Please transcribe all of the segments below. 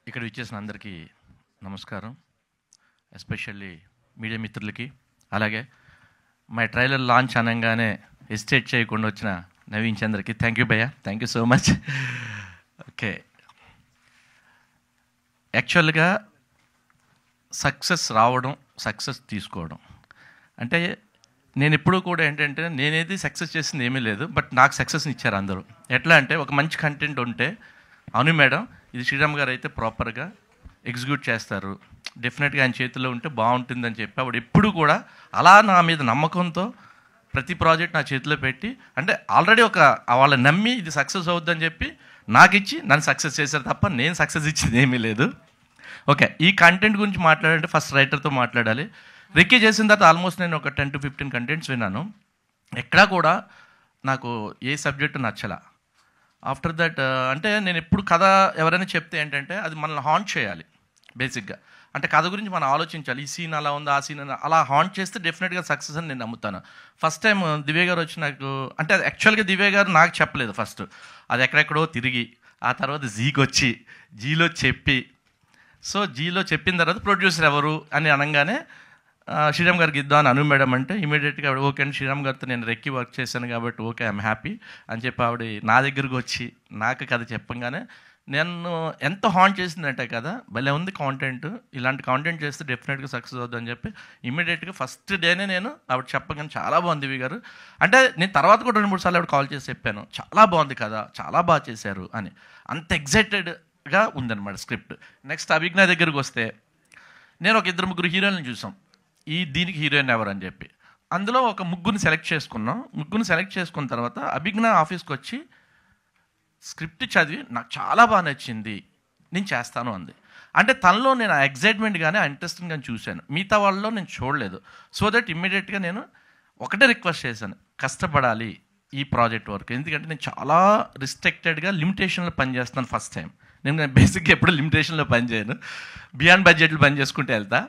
ఇక్కడ విచ్చేసిన అందరికీ నమస్కారం. ఎస్పెషల్లీ మీడియా మిత్రులకి, అలాగే మై ట్రైలర్ లాంచ్ అనగానే హెసిటేట్ చేయకుండా వచ్చిన నవీన్ చంద్రకి థ్యాంక్ యూ భయ్యా, thank you so much. Okay, యాక్చువల్గా సక్సెస్ రావడం, సక్సెస్ తీసుకోవడం అంటే నేను ఎప్పుడూ కూడా ఏంటంటే నేనేది సక్సెస్ చేసింది ఏమీ లేదు, బట్ నాకు సక్సెస్ని ఇచ్చారు అందరూ. ఎట్లా అంటే ఒక మంచి కంటెంట్ ఉంటే అవును మేడం ఇది శ్రీరామ్ గారు అయితే ప్రాపర్గా ఎగ్జిక్యూట్ చేస్తారు, డెఫినెట్గా ఆయన చేతిలో ఉంటే బాగుంటుందని చెప్పి ఆవిడ ఎప్పుడు కూడా అలా నా మీద నమ్మకంతో ప్రతి ప్రాజెక్ట్ నా చేతిలో పెట్టి, అంటే ఆల్రెడీ ఒక వాళ్ళని నమ్మి ఇది సక్సెస్ అవుద్దని చెప్పి నాకు ఇచ్చి నన్ను సక్సెస్ చేశారు తప్ప నేను సక్సెస్ ఇచ్చింది ఏమీ లేదు. ఓకే, ఈ కంటెంట్ గురించి మాట్లాడాలంటే ఫస్ట్ రైటర్తో మాట్లాడాలి. రిక్కీ చేసిన తర్వాత ఆల్మోస్ట్ నేను ఒక 10 to 15 కంటెంట్స్ విన్నాను. ఎక్కడా కూడా నాకు ఏ సబ్జెక్టు నచ్చలా. ఆఫ్టర్ దట్ అంటే నేను ఎప్పుడు కథ ఎవరైనా చెప్తే ఏంటంటే అది మనల్ని హాంట్ చేయాలి బేసిక్గా. అంటే కథ గురించి మనం ఆలోచించాలి, ఈ సీన్ అలా ఉంది, ఆ సీన్ అలా హాంట్ చేస్తే డెఫినెట్గా సక్సెస్ అని నేను నమ్ముతాను. ఫస్ట్ టైం దివ్య గారు వచ్చి నాకు, అంటే యాక్చువల్గా దివ్య గారు నాకు చెప్పలేదు ఫస్ట్, అది ఎక్కడెక్కడో తిరిగి ఆ తర్వాత జీకి వచ్చి జీలో చెప్పి, సో జీలో చెప్పిన తర్వాత ప్రొడ్యూసర్ ఎవరు అని అనగానే శ్రీరామ్ గారికి ఇద్దాం అని అను మేడం అంటే ఇమీడియట్గా ఆవిడ ఓకే అండి, శ్రీరామ్ గారితో నేను రెక్కి వర్క్ చేశాను కాబట్టి ఓకే ఐఎమ్ హ్యాపీ అని చెప్పి ఆవిడ నా దగ్గరకు వచ్చి నాకు కథ చెప్పంగానే నేను ఎంత హాంట్ చేసిందంటే కదా భలే ఉంది కాంటెంట్, ఇలాంటి కాంటెంట్ చేస్తే డెఫినెట్గా సక్సెస్ అవుతుందని చెప్పి ఇమీడియట్గా ఫస్ట్ డేనే నేను ఆవిడ చెప్పగానే చాలా బాగుంది దివి గారు అంటే, నేను తర్వాత కూడా 2-3 సార్లు ఆవిడ కాల్ చేసి చెప్పాను చాలా బాగుంది కదా, చాలా బాగా చేశారు అని. అంత ఎగ్జైటెడ్గా ఉందన్నమాట స్క్రిప్ట్. నెక్స్ట్ అభిజ్ఞ దగ్గరికి వస్తే నేను ఒక 2-3 హీరోయిన్లను చూసాం, దీనికి హీరోయిన్ ఎవరు అని చెప్పి. అందులో ఒక ముగ్గురిని సెలెక్ట్ చేసుకున్నాం. ముగ్గురిని సెలెక్ట్ చేసుకున్న తర్వాత అభిజ్ఞ ఆఫీస్కి వచ్చి స్క్రిప్ట్ చదివి నాకు చాలా బాగా నచ్చింది, నేను చేస్తాను అంది. అంటే తనలో నేను ఆ ఎగ్జైట్మెంట్ కానీ ఆ ఇంట్రెస్టింగ్ కానీ చూశాను, మిగతా వాళ్ళలో నేను చూడలేదు. సో దట్ ఇమ్మీడియట్గా నేను ఒకటే రిక్వెస్ట్ చేశాను, కష్టపడాలి ఈ ప్రాజెక్ట్ వర్క్, ఎందుకంటే నేను చాలా రిస్ట్రిక్టెడ్గా లిమిటేషన్లో పనిచేస్తాను. ఫస్ట్ టైం నేను బేసిక్గా ఎప్పుడు లిమిటేషన్లో పనిచేయను, బియాండ్ బడ్జెట్లో పని చేసుకుంటే వెళ్తా.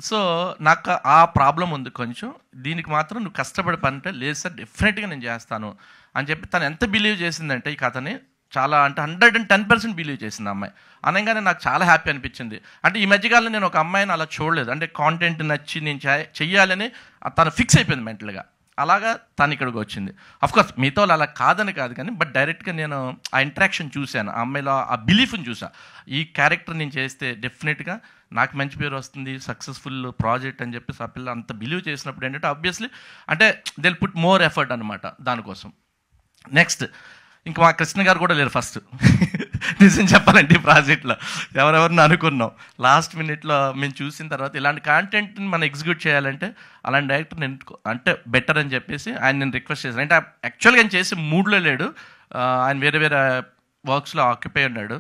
సో నాకు ఆ ప్రాబ్లం ఉంది కొంచెం, దీనికి మాత్రం నువ్వు కష్టపడి పని అంటే లేదు సార్ డెఫినెట్గా నేను చేస్తాను అని చెప్పి తను ఎంత బిలీవ్ చేసిందంటే ఈ కథని చాలా అంటే 110% బిలీవ్ చేసింది అమ్మాయి. అనగానే నాకు చాలా హ్యాపీ అనిపించింది. అంటే ఈ మధ్యకాలంలో నేను ఒక అమ్మాయిని అలా చూడలేదు, అంటే కాంటెంట్ నచ్చి నేను చెయ్యాలని తను ఫిక్స్ అయిపోయింది మెంటల్గా. అలాగా తను ఇక్కడికి వచ్చింది. అఫ్కోర్స్ మిగతా వాళ్ళు అలా కాదని కాదు కానీ, బట్ డైరెక్ట్గా నేను ఆ ఇంట్రాక్షన్ చూశాను, ఆ అమ్మాయిలో ఆ బిలీఫ్ని చూసా, ఈ క్యారెక్టర్ నేను చేస్తే డెఫినెట్గా నాకు మంచి పేరు వస్తుంది, సక్సెస్ఫుల్ ప్రాజెక్ట్ అని చెప్పి ఆ పిల్ల అంత బిలీవ్ చేసినప్పుడు ఏంటంటే ఆబ్వియస్లీ అంటే దే పుట్ మోర్ ఎఫర్ట్ అనమాట దానికోసం. నెక్స్ట్ ఇంకా మా కృష్ణ గారు కూడా లేరు ఫస్ట్ నిజం చెప్పాలంటే ఈ ప్రాజెక్ట్లో ఎవరెవరిని అనుకున్నాం, లాస్ట్ మినిట్లో మేము చూసిన తర్వాత ఇలాంటి కాంటెంట్ని మనం ఎగ్జిక్యూట్ చేయాలంటే అలాంటి డైరెక్టర్ నేను అంటే బెటర్ అని చెప్పేసి ఆయన నేను రిక్వెస్ట్ చేశాను. అంటే యాక్చువల్గా ఆయన చేసే మూడ్లో లేడు, ఆయన వేరే వేరే వర్క్స్లో ఆక్యుపై ఉన్నాడు.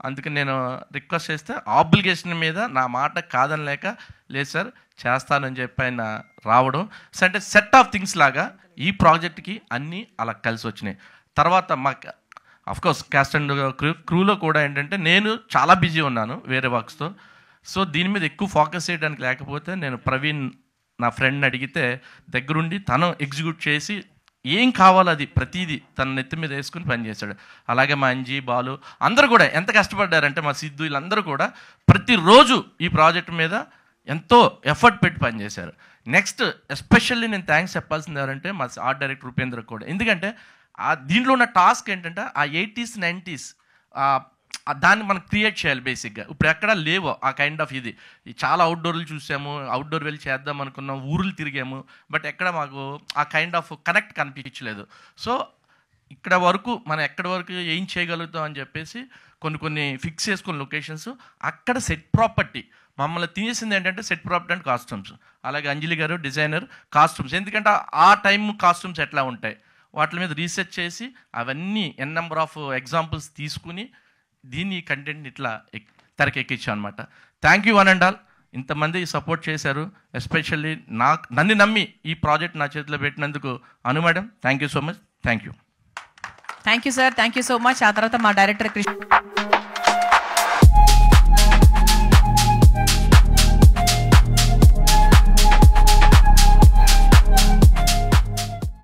అందుకని నేను రిక్వెస్ట్ చేస్తే ఆబ్లిగేషన్ మీద నా మాట కాదని లేక లేదు సార్ చేస్తానని చెప్పి ఆయన రావడం, సో అంటే సెట్ ఆఫ్ థింగ్స్ లాగా ఈ ప్రాజెక్ట్కి అన్నీ అలా కలిసి వచ్చినాయి. తర్వాత మాకు అఫ్కోర్స్ క్యాస్ట్ అండ్ క్రూలో కూడా ఏంటంటే నేను చాలా బిజీ ఉన్నాను వేరే వర్క్స్తో, సో దీని మీద ఎక్కువ ఫోకస్ చేయడానికి లేకపోతే నేను ప్రవీణ్ నా ఫ్రెండ్ని అడిగితే దగ్గరుండి తను ఎగ్జిక్యూట్ చేసి ఏం కావాలో అది ప్రతిదీ తన నెత్తి మీద వేసుకుని పనిచేశాడు. అలాగే మా అంజీ బాలు అందరూ కూడా ఎంత కష్టపడ్డారంటే మా సిద్ధు వీళ్ళందరూ కూడా ప్రతిరోజు ఈ ప్రాజెక్ట్ మీద ఎంతో ఎఫర్ట్ పెట్టి పనిచేశారు. నెక్స్ట్ ఎస్పెషల్లీ నేను థ్యాంక్స్ చెప్పాల్సింది ఎవరంటే మా ఆర్ట్ డైరెక్టర్ ఉపేంద్ర కూడా, ఎందుకంటే దీంట్లో ఉన్న టాస్క్ ఏంటంటే ఆ 80s 90s దాన్ని మనం క్రియేట్ చేయాలి బేసిక్గా. ఇప్పుడు ఎక్కడా లేవు ఆ కైండ్ ఆఫ్ ఇది చాలా అవుట్డోర్లు చూసాము, అవుట్డోర్ వెళ్ళి చేద్దాం అనుకున్నాం, ఊర్లు తిరిగాము, బట్ ఎక్కడ మాకు ఆ కైండ్ ఆఫ్ కనెక్ట్ కనిపించలేదు. సో ఇక్కడ వరకు మనం ఎక్కడి వరకు ఏం చేయగలుగుతాం అని చెప్పేసి కొన్ని ఫిక్స్ చేసుకున్న లొకేషన్స్, అక్కడ సెట్ ప్రాపర్టీ మమ్మల్ని తీసింది ఏంటంటే సెట్ ప్రాపర్టీ అండ్ కాస్ట్యూమ్స్. అలాగే అంజలి గారు డిజైనర్ కాస్ట్యూమ్స్, ఎందుకంటే ఆ టైం కాస్ట్యూమ్స్ ఎట్లా ఉంటాయి వాటి మీద రీసెర్చ్ చేసి అవన్నీ నెంబర్ ఆఫ్ ఎగ్జాంపుల్స్ తీసుకుని దీన్ని కంటెంట్ని ఇట్లా తెరకెక్కించాం అనమాట. Thank you one and all, ఇంతమంది సపోర్ట్ చేశారు. ఎస్పెషల్లీ నన్ను నమ్మి ఈ ప్రాజెక్ట్ నా చేతిలో పెట్టినందుకు Anu madam thank you so much. Thank you sir, thank you so much. ఆ తర్వాత మా డైరెక్టర్ కృష్ణ